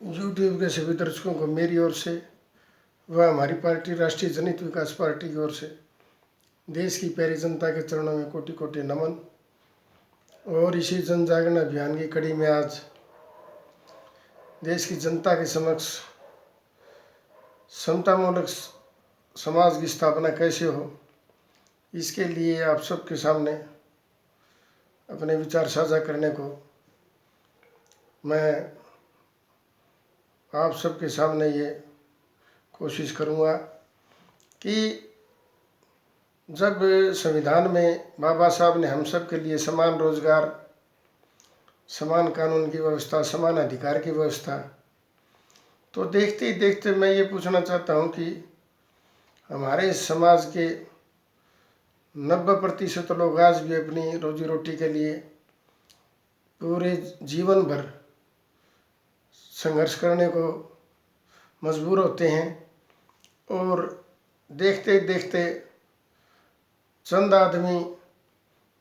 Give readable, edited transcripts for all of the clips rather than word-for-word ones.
YouTube के सभी दर्शकों को मेरी ओर से व हमारी पार्टी राष्ट्रीय जनहित विकास पार्टी की ओर से देश की प्यारी जनता के चरणों में कोटि कोटि नमन। और इसी जन जागरण अभियान की कड़ी में आज देश की जनता के समक्ष समतामूलक समाज की स्थापना कैसे हो, इसके लिए आप सबके सामने अपने विचार साझा करने को मैं आप सबके सामने ये कोशिश करूँगा कि जब संविधान में बाबा साहब ने हम सब के लिए समान रोजगार, समान कानून की व्यवस्था, समान अधिकार की व्यवस्था, तो देखते ही देखते मैं ये पूछना चाहता हूँ कि हमारे समाज के 90% लोग आज भी अपनी रोजी रोटी के लिए पूरे जीवन भर संघर्ष करने को मजबूर होते हैं। और देखते देखते चंद आदमी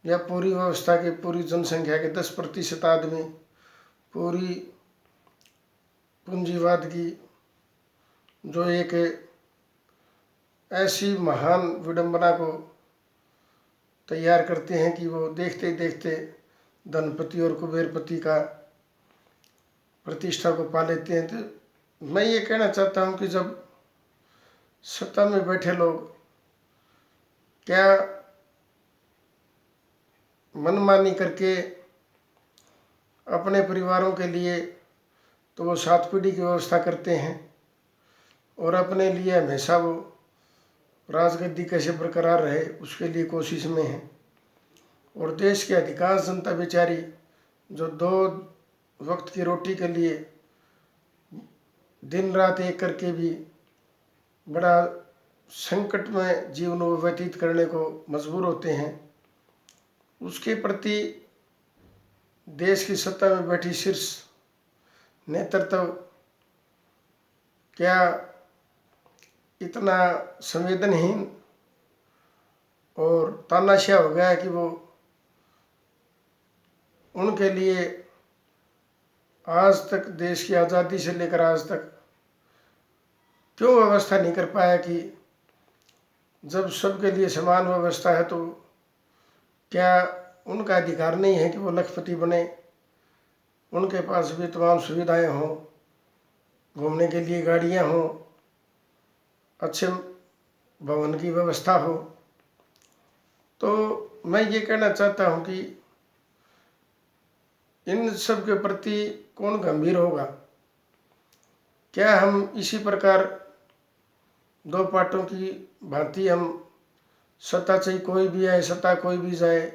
या पूरी व्यवस्था के पूरी जनसंख्या के 10% आदमी पूरी पूंजीवाद की जो एक ऐसी महान विडंबना को तैयार करते हैं कि वो देखते देखते धनपति और कुबेरपति का प्रतिष्ठा को पा लेते हैं। तो मैं ये कहना चाहता हूँ कि जब सत्ता में बैठे लोग क्या मनमानी करके अपने परिवारों के लिए तो वो 7 पीढ़ी की व्यवस्था करते हैं और अपने लिए हमेशा वो राजगद्दी कैसे बरकरार रहे उसके लिए कोशिश में है। और देश की अधिकांश जनता बेचारी जो 2 वक्त की रोटी के लिए दिन रात एक करके भी बड़ा संकट में जीवन व्यतीत करने को मजबूर होते हैं, उसके प्रति देश की सत्ता में बैठी शीर्ष नेतृत्व क्या इतना संवेदनहीन और तानाशाह हो गया कि वो उनके लिए आज तक देश की आज़ादी से लेकर आज तक क्यों व्यवस्था नहीं कर पाया कि जब सबके लिए समान व्यवस्था है तो क्या उनका अधिकार नहीं है कि वो लखपति बने, उनके पास भी तमाम सुविधाएं हों, घूमने के लिए गाड़ियां हों, अच्छे भवन की व्यवस्था हो। तो मैं ये कहना चाहता हूँ कि इन सब के प्रति कौन गंभीर होगा? क्या हम इसी प्रकार 2 पार्टों की भांति हम सत्ता चाहे कोई भी आए, सत्ता कोई भी जाए,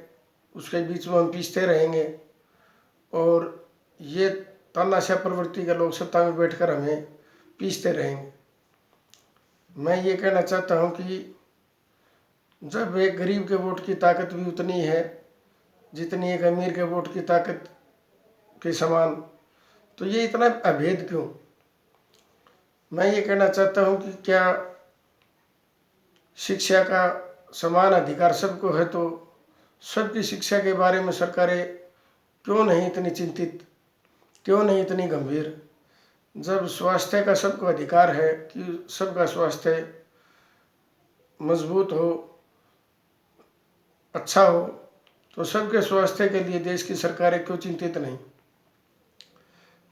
उसके बीच में हम पीसते रहेंगे और ये तानाशाह प्रवृत्ति के लोग सत्ता में बैठकर हमें पीसते रहेंगे? मैं ये कहना चाहता हूँ कि जब एक गरीब के वोट की ताकत भी उतनी है जितनी एक अमीर के वोट की ताकत के समान, तो ये इतना अभेद क्यों? मैं ये कहना चाहता हूँ कि क्या शिक्षा का समान अधिकार सबको है तो सबकी शिक्षा के बारे में सरकारें क्यों नहीं इतनी चिंतित, क्यों नहीं इतनी गंभीर? जब स्वास्थ्य का सबको अधिकार है कि सबका स्वास्थ्य मजबूत हो, अच्छा हो, तो सबके स्वास्थ्य के लिए देश की सरकारें क्यों चिंतित नहीं?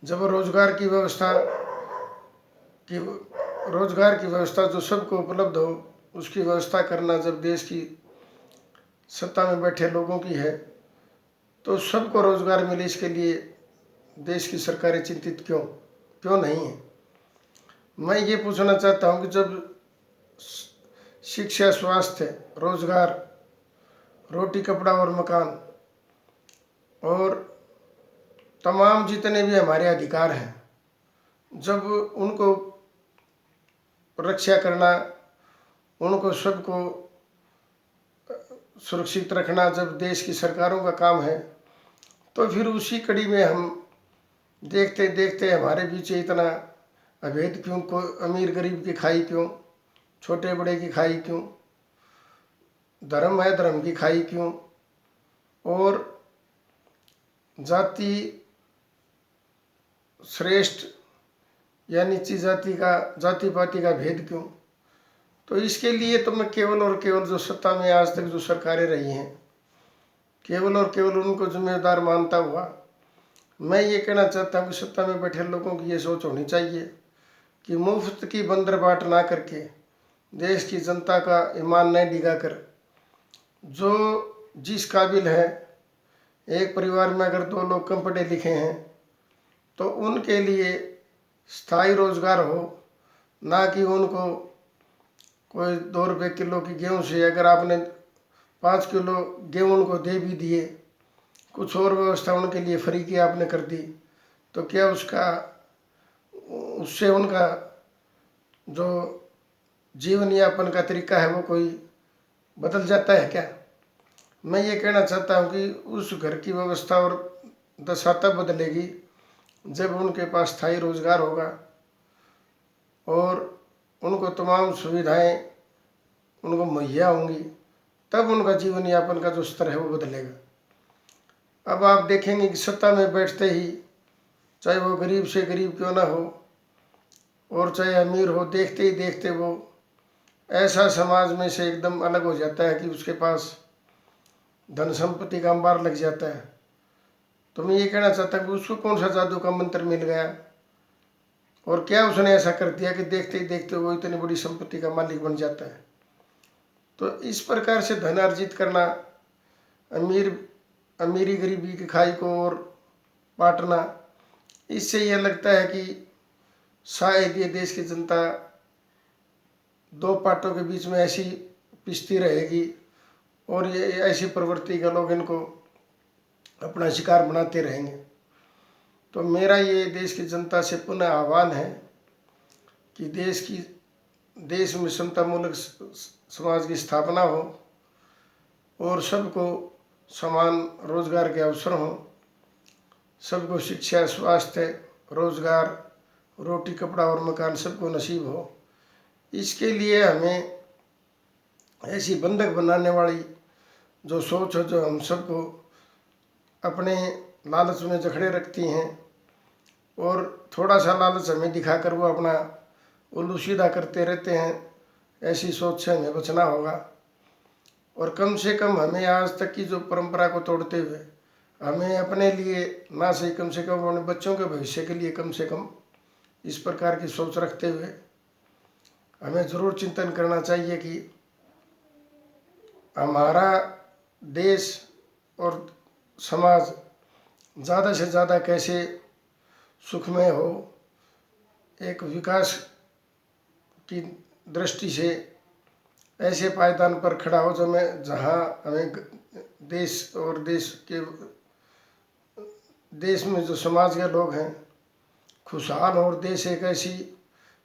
जब रोजगार की व्यवस्था जो सबको उपलब्ध हो उसकी व्यवस्था करना जब देश की सत्ता में बैठे लोगों की है तो सबको रोजगार मिले, इसके लिए देश की सरकारें चिंतित क्यों नहीं है? मैं ये पूछना चाहता हूँ कि जब शिक्षा, स्वास्थ्य, रोजगार, रोटी, कपड़ा और मकान और तमाम जितने भी हमारे अधिकार हैं, जब उनको रक्षा करना, उनको सबको सुरक्षित रखना जब देश की सरकारों का काम है, तो फिर उसी कड़ी में हम देखते देखते हमारे बीच इतना अभेद क्यों? को अमीर गरीब की खाई क्यों? छोटे बड़े की खाई क्यों? धर्म है धर्म की खाई क्यों? और जाति श्रेष्ठ या नीची जाति का, जाति पाति का भेद क्यों? तो इसके लिए तो मैं केवल और केवल जो सत्ता में आज तक जो सरकारें रही हैं, केवल और केवल उनको जिम्मेदार मानता हुआ मैं ये कहना चाहता हूँ कि सत्ता में बैठे लोगों की ये सोच होनी चाहिए कि मुफ्त की बंदरबाट ना करके, देश की जनता का ईमान नहीं डिगा कर, जो जिस काबिल है, एक परिवार में अगर 2 लोग कम पढ़े लिखे हैं तो उनके लिए स्थायी रोजगार हो, ना कि उनको कोई 2 रुपये किलो की गेहूँ से अगर आपने 5 किलो गेहूँ उनको दे भी दिए, कुछ और व्यवस्था उनके लिए फ्री की आपने कर दी, तो क्या उससे उनका जो जीवन यापन का तरीका है वो कोई बदल जाता है क्या? मैं ये कहना चाहता हूँ कि उस घर की व्यवस्था और दशा तब बदलेगी जब उनके पास स्थायी रोजगार होगा और उनको तमाम सुविधाएं उनको मुहैया होंगी, तब उनका जीवन यापन का जो स्तर है वो बदलेगा। अब आप देखेंगे कि सत्ता में बैठते ही, चाहे वो गरीब से गरीब क्यों ना हो और चाहे अमीर हो, देखते ही देखते वो ऐसा समाज में से एकदम अलग हो जाता है कि उसके पास धन संपत्ति का अंबार लग जाता है। तो मैं ये कहना चाहता हूँ कि उसको कौन सा जादू का मंत्र मिल गया और क्या उसने ऐसा कर दिया कि देखते ही देखते वो इतनी बड़ी संपत्ति का मालिक बन जाता है। तो इस प्रकार से धन अर्जित करना, अमीरी गरीबी की खाई को और बांटना, इससे यह लगता है कि शायद ये देश की जनता 2 पार्टों के बीच में ऐसी पिसती रहेगी और ये ऐसी प्रवृत्ति के लोग इनको अपना शिकार बनाते रहेंगे। तो मेरा ये देश की जनता से पुनः आह्वान है कि देश में समतामूलक समाज की स्थापना हो और सबको समान रोजगार के अवसर हों, सबको शिक्षा, स्वास्थ्य, रोजगार, रोटी, कपड़ा और मकान सबको नसीब हो। इसके लिए हमें ऐसी बंधक बनाने वाली जो सोच है, जो हम सबको अपने लालच में जकड़े रखती हैं और थोड़ा सा लालच हमें दिखाकर वो अपना उल्लू सीधा करते रहते हैं, ऐसी सोच से हमें बचना होगा। और कम से कम हमें आज तक की जो परंपरा को तोड़ते हुए हमें अपने लिए ना सही, कम से कम अपने बच्चों के भविष्य के लिए कम से कम इस प्रकार की सोच रखते हुए हमें ज़रूर चिंतन करना चाहिए कि हमारा देश और समाज ज़्यादा से ज़्यादा कैसे सुखमय हो, एक विकास की दृष्टि से ऐसे पायदान पर खड़ा हो जहाँ हमें देश और देश में जो समाज के लोग हैं खुशहाल, और देश एक ऐसी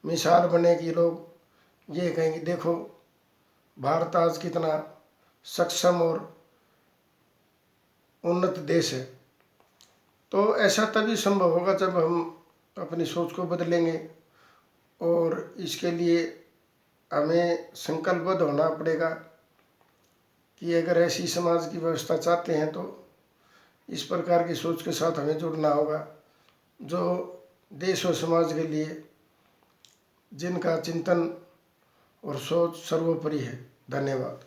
मिसाल बने कि लोग ये कहेंगे देखो भारत आज कितना सक्षम और उन्नत देश है। तो ऐसा तभी संभव होगा जब हम अपनी सोच को बदलेंगे और इसके लिए हमें संकल्पबद्ध होना पड़ेगा कि अगर ऐसी समाज की व्यवस्था चाहते हैं तो इस प्रकार की सोच के साथ हमें जुड़ना होगा जो देश और समाज के लिए जिनका चिंतन और सोच सर्वोपरि है। धन्यवाद।